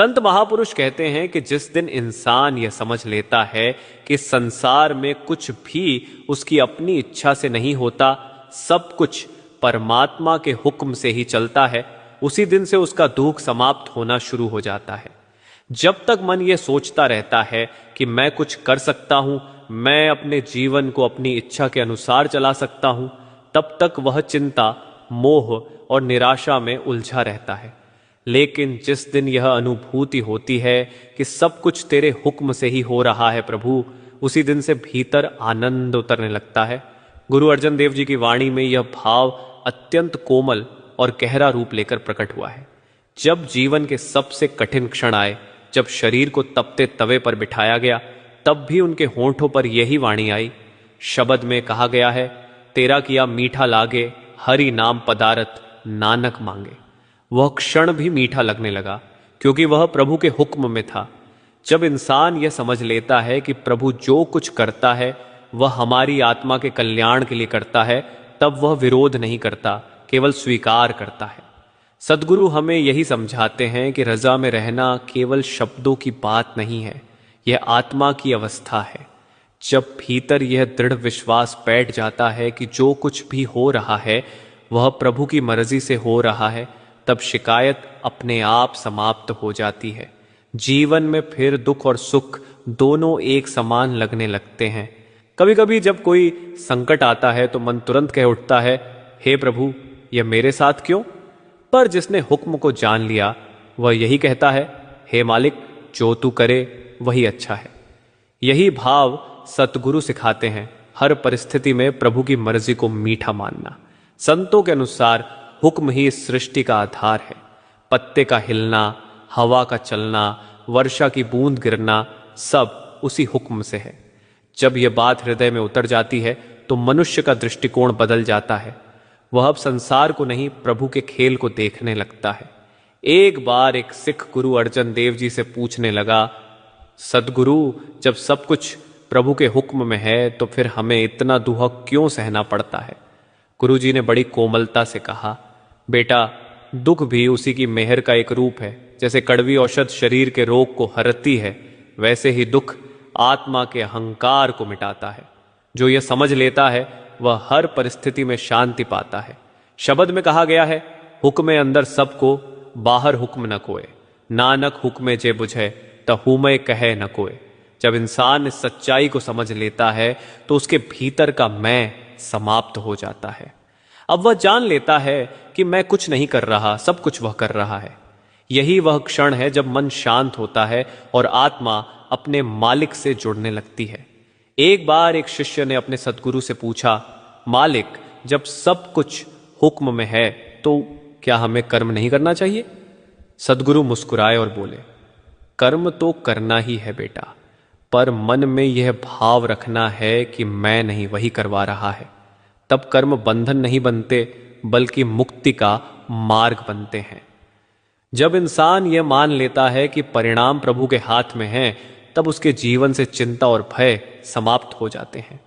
संत महापुरुष कहते हैं कि जिस दिन इंसान यह समझ लेता है कि संसार में कुछ भी उसकी अपनी इच्छा से नहीं होता, सब कुछ परमात्मा के हुक्म से ही चलता है, उसी दिन से उसका दुख समाप्त होना शुरू हो जाता है। जब तक मन यह सोचता रहता है कि मैं कुछ कर सकता हूं, मैं अपने जीवन को अपनी इच्छा के अनुसार चला सकता हूं, तब तक वह चिंता, मोह और निराशा में उलझा रहता है। लेकिन जिस दिन यह अनुभूति होती है कि सब कुछ तेरे हुक्म से ही हो रहा है प्रभु, उसी दिन से भीतर आनंद उतरने लगता है। गुरु अर्जन देव जी की वाणी में यह भाव अत्यंत कोमल और गहरा रूप लेकर प्रकट हुआ है। जब जीवन के सबसे कठिन क्षण आए, जब शरीर को तपते तवे पर बिठाया गया, तब भी उनके होंठों पर यही वाणी आई। शब्द में कहा गया है, तेरा किया मीठा लागे, हरि नाम पदारत नानक मांगे। वह क्षण भी मीठा लगने लगा, क्योंकि वह प्रभु के हुक्म में था। जब इंसान यह समझ लेता है कि प्रभु जो कुछ करता है वह हमारी आत्मा के कल्याण के लिए करता है, तब वह विरोध नहीं करता, केवल स्वीकार करता है। सद्गुरु हमें यही समझाते हैं कि रजा में रहना केवल शब्दों की बात नहीं है, यह आत्मा की अवस्था है। जब भीतर यह दृढ़ विश्वास बैठ जाता है कि जो कुछ भी हो रहा है वह प्रभु की मर्जी से हो रहा है, तब शिकायत अपने आप समाप्त हो जाती है। जीवन में फिर दुख और सुख दोनों एक समान लगने लगते हैं। कभी कभी जब कोई संकट आता है तो मन तुरंत कह उठता है, हे प्रभु, यह मेरे साथ क्यों? पर जिसने हुक्म को जान लिया वह यही कहता है, हे मालिक, जो तू करे वही अच्छा है। यही भाव सतगुरु सिखाते हैं, हर परिस्थिति में प्रभु की मर्जी को मीठा मानना। संतों के अनुसार हुक्म ही इस सृष्टि का आधार है। पत्ते का हिलना, हवा का चलना, वर्षा की बूंद गिरना, सब उसी हुक्म से है। जब यह बात हृदय में उतर जाती है तो मनुष्य का दृष्टिकोण बदल जाता है। वह अब संसार को नहीं, प्रभु के खेल को देखने लगता है। एक बार एक सिख गुरु अर्जन देव जी से पूछने लगा, सदगुरु, जब सब कुछ प्रभु के हुक्म में है तो फिर हमें इतना दुख क्यों सहना पड़ता है? गुरु जी ने बड़ी कोमलता से कहा, बेटा, दुख भी उसी की मेहर का एक रूप है। जैसे कड़वी औषध शरीर के रोग को हरती है, वैसे ही दुख आत्मा के अहंकार को मिटाता है। जो यह समझ लेता है वह हर परिस्थिति में शांति पाता है। शब्द में कहा गया है, हुक्मे अंदर सबको, बाहर हुक्म न कोय, नानक हुक्मे जे बुझे तहुमे कहे न कोय। जब इंसान इस सच्चाई को समझ लेता है तो उसके भीतर का मैं समाप्त हो जाता है। अब वह जान लेता है कि मैं कुछ नहीं कर रहा, सब कुछ वह कर रहा है। यही वह क्षण है जब मन शांत होता है और आत्मा अपने मालिक से जुड़ने लगती है। एक बार एक शिष्य ने अपने सद्गुरु से पूछा, मालिक, जब सब कुछ हुक्म में है तो क्या हमें कर्म नहीं करना चाहिए? सद्गुरु मुस्कुराए और बोले, कर्म तो करना ही है बेटा, पर मन में यह भाव रखना है कि मैं नहीं, वही करवा रहा है। तब कर्म बंधन नहीं बनते, बल्कि मुक्ति का मार्ग बनते हैं। जब इंसान यह मान लेता है कि परिणाम प्रभु के हाथ में है, तब उसके जीवन से चिंता और भय समाप्त हो जाते हैं।